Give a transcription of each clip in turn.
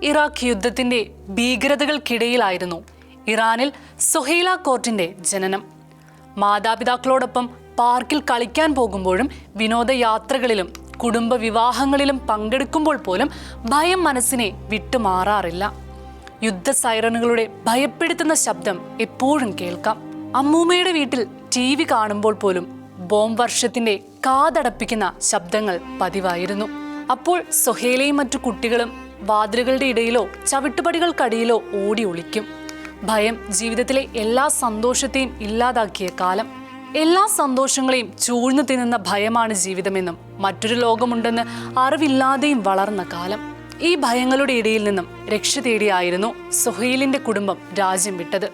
Iraq യുദ്ധത്തിന്റെ ഭീകരതകൾക്കിടയിലായിരുന്നു ഇറാനിൽ സൊഹൈല കോർട്ടിന്റെ ജനനം. മാതാപിതാക്കളോടൊപ്പം പാർക്കിൽ കളിക്കാൻ പോകുമ്പോഴും വിനോദയാത്രകളിലും കുടുംബ വിവാഹങ്ങളിലും പങ്കെടുക്കുമ്പോൾ പോലും ഭയം മനസ്സിനെ വിട്ടുമാറാറില്ല. യുദ്ധ സൈറനുകളുടെ ഭയപ്പെടുത്തുന്ന ശബ്ദം എപ്പോഴും കേൾക്കാം. അമ്മൂമ്മയുടെ വീട്ടിൽ TV കാണുമ്പോൾ പോലും ബോംബ് വർഷത്തിന്റെ കാതടപ്പിക്കുന്ന ശബ്ദങ്ങൾ പതിവായിരുന്നു. അപ്പോൾ സൊഹൈലയും മറ്റു കുട്ടികളും വാതിലുകളുടെ ഇടയിലോ ചവിട്ടുപടികൾക്കടിയിലോ ഓടി ഒളിക്കും. ഭയം ജീവിതത്തിലെ എല്ലാ സന്തോഷത്തെയും ഇല്ലാതാക്കിയ കാലം. എല്ലാ സന്തോഷങ്ങളെയും ചൂഴ്ന്നു തിന്നുന്ന ഭയമാണ് ജീവിതമെന്നും മറ്റൊരു ലോകമുണ്ടെന്ന് അറിവില്ലാതെയും വളർന്ന കാലം. ഈ ഭയങ്ങളുടെ ഇടയിൽ നിന്നും രക്ഷ തേടിയായിരുന്നു സൊഹൈലിന്റെ കുടുംബം രാജ്യം വിട്ടത്.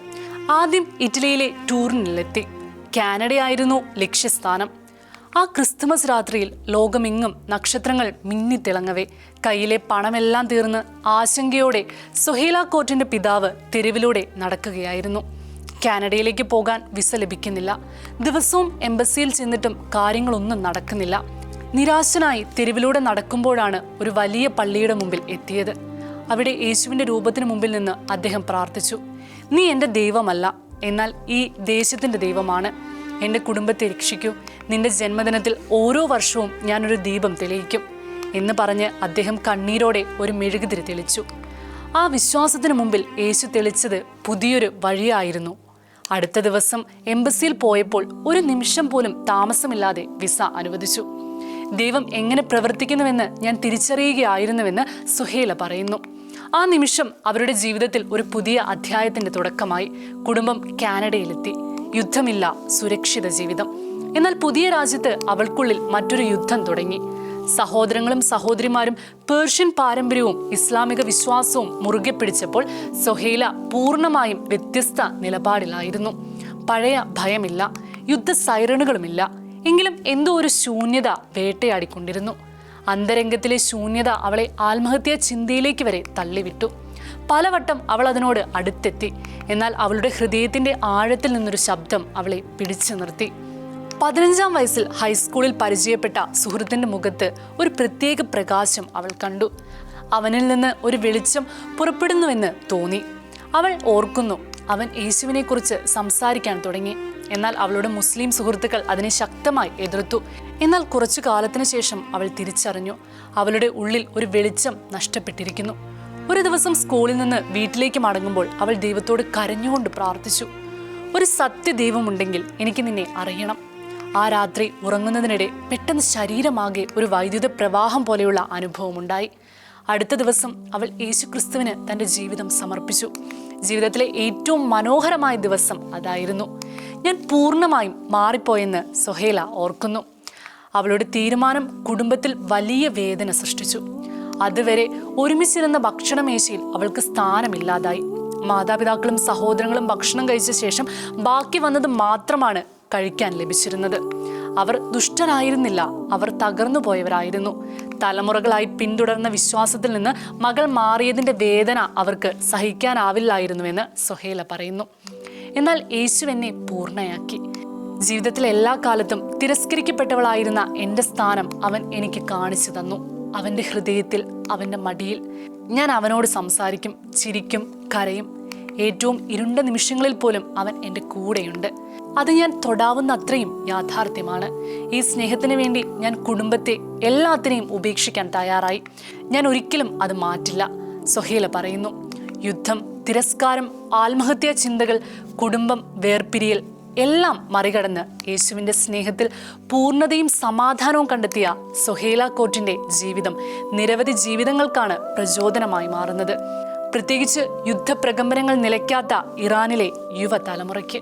ആദ്യം ഇറ്റലിയിലെ ടൂറിനിലെത്തി. കാനഡയായിരുന്നു ലക്ഷ്യസ്ഥാനം. ആ ക്രിസ്തുമസ് രാത്രിയിൽ ലോകമെങ്ങും നക്ഷത്രങ്ങൾ മിന്നിത്തിളങ്ങവേ കയ്യിലെ പണമെല്ലാം തീർന്ന് ആശങ്കയോടെ സൊഹൈല കോർട്ടിന്റെ പിതാവ് തെരുവിലൂടെ നടക്കുകയായിരുന്നു. കാനഡയിലേക്ക് പോകാൻ വിസ ലഭിക്കുന്നില്ല. ദിവസവും എംബസിയിൽ ചെന്നിട്ടും കാര്യങ്ങളൊന്നും നടക്കുന്നില്ല. നിരാശനായി തെരുവിലൂടെ നടക്കുമ്പോഴാണ് ഒരു വലിയ പള്ളിയുടെ മുമ്പിൽ എത്തിയത്. അവിടെ യേശുവിന്റെ രൂപത്തിന് മുമ്പിൽ നിന്ന് അദ്ദേഹം പ്രാർത്ഥിച്ചു. നീ എൻ്റെ ദൈവമല്ല, എന്നാൽ ഈ ദേശത്തിന്റെ ദൈവമാണ്. എൻ്റെ കുടുംബത്തെ രക്ഷിക്കൂ. നിന്റെ ജന്മദിനത്തിൽ ഓരോ വർഷവും ഞാനൊരു ദീപം തെളിയിക്കും എന്ന് പറഞ്ഞ് അദ്ദേഹം കണ്ണീരോടെ ഒരു മെഴുകുതിരി തെളിച്ചു. ആ വിശ്വാസത്തിന് മുമ്പിൽ യേശു തെളിച്ചത് പുതിയൊരു വഴിയായിരുന്നു. അടുത്ത ദിവസം എംബസിയിൽ പോയപ്പോൾ ഒരു നിമിഷം പോലും താമസമില്ലാതെ വിസ അനുവദിച്ചു. ദൈവം എങ്ങനെ പ്രവർത്തിക്കുന്നുവെന്ന് ഞാൻ തിരിച്ചറിയുകയായിരുന്നുവെന്ന് സുഹൈല പറയുന്നു. ആ നിമിഷം അവരുടെ ജീവിതത്തിൽ ഒരു പുതിയ അധ്യായത്തിന്റെ തുടക്കമായി. കുടുംബം കാനഡയിലെത്തി. യുദ്ധമില്ല, സുരക്ഷിത ജീവിതം. എന്നാൽ പുതിയ രാജ്യത്ത് അവൾക്കുള്ളിൽ മറ്റൊരു യുദ്ധം തുടങ്ങി. സഹോദരങ്ങളും സഹോദരിമാരും പേർഷ്യൻ പാരമ്പര്യവും ഇസ്ലാമിക വിശ്വാസവും മുറുകെ പിടിച്ചപ്പോൾ സൊഹൈല പൂർണ്ണമായും വ്യത്യസ്ത നിലപാടിലായിരുന്നു. പഴയ ഭയമില്ല, യുദ്ധ സൈറണുകളുമില്ല. എങ്കിലും എന്തോ ഒരു ശൂന്യത വേട്ടയാടിക്കൊണ്ടിരുന്നു. അന്തരംഗത്തിലെ ശൂന്യത അവളെ ആത്മഹത്യാ ചിന്തയിലേക്ക് വരെ തള്ളിവിട്ടു. പലവട്ടം അവൾ അതിനോട് അടുത്തെത്തി. എന്നാൽ അവളുടെ ഹൃദയത്തിന്റെ ആഴത്തിൽ നിന്നൊരു ശബ്ദം അവളെ പിടിച്ചു നിർത്തി. 15-ാം വയസ്സിൽ ഹൈസ്കൂളിൽ പരിചയപ്പെട്ട സുഹൃത്തിന്റെ മുഖത്ത് ഒരു പ്രത്യേക പ്രകാശം അവൾ കണ്ടു. അവനിൽ നിന്ന് ഒരു വെളിച്ചം പുറപ്പെടുന്നുവെന്ന് തോന്നി. അവൾ ഓർക്കുന്നു, അവൻ യേശുവിനെ കുറിച്ച് സംസാരിക്കാൻ തുടങ്ങി. എന്നാൽ അവളുടെ മുസ്ലിം സുഹൃത്തുക്കൾ അതിനെ ശക്തമായി എതിർത്തു. എന്നാൽ കുറച്ചു കാലത്തിന് ശേഷം അവൾ തിരിച്ചറിഞ്ഞു, അവളുടെ ഉള്ളിൽ ഒരു വെളിച്ചം നഷ്ടപ്പെട്ടിരിക്കുന്നു. ഒരു ദിവസം സ്കൂളിൽ നിന്ന് വീട്ടിലേക്ക് മടങ്ങുമ്പോൾ അവൾ ദൈവത്തോട് കരഞ്ഞുകൊണ്ട് പ്രാർത്ഥിച്ചു, ഒരു സത്യദൈവമുണ്ടെങ്കിൽ എനിക്ക് നിന്നെ അറിയണം. ആ രാത്രി ഉറങ്ങുന്നതിനിടെ പെട്ടെന്ന് ശരീരമാകെ ഒരു വൈദ്യുത പ്രവാഹം പോലെയുള്ള അനുഭവമുണ്ടായി. അടുത്ത ദിവസം അവൾ യേശുക്രിസ്തുവിന് തൻ്റെ ജീവിതം സമർപ്പിച്ചു. ജീവിതത്തിലെ ഏറ്റവും മനോഹരമായ ദിവസം അതായിരുന്നു. ഞാൻ പൂർണ്ണമായും മാറിപ്പോയെന്ന് സൊഹൈല ഓർക്കുന്നു. അവളുടെ തീരുമാനം കുടുംബത്തിൽ വലിയ വേദന സൃഷ്ടിച്ചു. അതുവരെ ഒരുമിച്ചിരുന്ന ഭക്ഷണമേശയിൽ അവൾക്ക് സ്ഥാനമില്ലാതായി. മാതാപിതാക്കളും സഹോദരങ്ങളും ഭക്ഷണം കഴിച്ച ശേഷം ബാക്കി വന്നത് മാത്രമാണ് കഴിക്കാൻ ലഭിച്ചിരുന്നത്. അവർ ദുഷ്ടരായിരുന്നില്ല, അവർ തകർന്നു പോയവരായിരുന്നു. തലമുറകളായി പിന്തുടർന്ന വിശ്വാസത്തിൽ നിന്ന് മകൾ മാറിയതിൻ്റെ വേദന അവർക്ക് സഹിക്കാനാവില്ലായിരുന്നുവെന്ന് സൊഹൈല പറയുന്നു. എന്നാൽ യേശു എന്നെ പൂർണ്ണയാക്കി. ജീവിതത്തിലെ എല്ലാ കാലത്തും തിരസ്കരിക്കപ്പെട്ടവളായിരുന്ന എൻ്റെ സ്ഥാനം അവൻ എനിക്ക് കാണിച്ചു തന്നു. അവൻ്റെ ഹൃദയത്തിൽ, അവൻ്റെ മടിയിൽ ഞാൻ അവനോട് സംസാരിക്കും, ചിരിക്കും, കരയും. ഏറ്റവും ഇരുണ്ട നിമിഷങ്ങളിൽ പോലും അവൻ എൻ്റെ കൂടെയുണ്ട്. അത് ഞാൻ തൊടാവുന്ന അത്രയും യാഥാർത്ഥ്യമാണ്. ഈ സ്നേഹത്തിന് വേണ്ടി ഞാൻ കുടുംബത്തെ എല്ലാത്തിനെയും ഉപേക്ഷിക്കാൻ തയ്യാറായി. ഞാൻ ഒരിക്കലും അത് മാറ്റില്ല, സൊഹൈല പറയുന്നു. യുദ്ധം, തിരസ്കാരം, ആത്മഹത്യാ ചിന്തകൾ, കുടുംബം വേർപിരിയൽ എല്ലാം മറികടന്ന് യേശുവിൻ്റെ സ്നേഹത്തിൽ പൂർണ്ണതയും സമാധാനവും കണ്ടെത്തിയ സൊഹൈല കോർട്ടിന്റെ ജീവിതം നിരവധി ജീവിതങ്ങൾക്കാണ് പ്രചോദനമായി മാറുന്നത്. പ്രത്യേകിച്ച് യുദ്ധപ്രകമ്പനങ്ങൾ നിലയ്ക്കാത്ത ഇറാനിലെ യുവതലമുറയ്ക്ക്.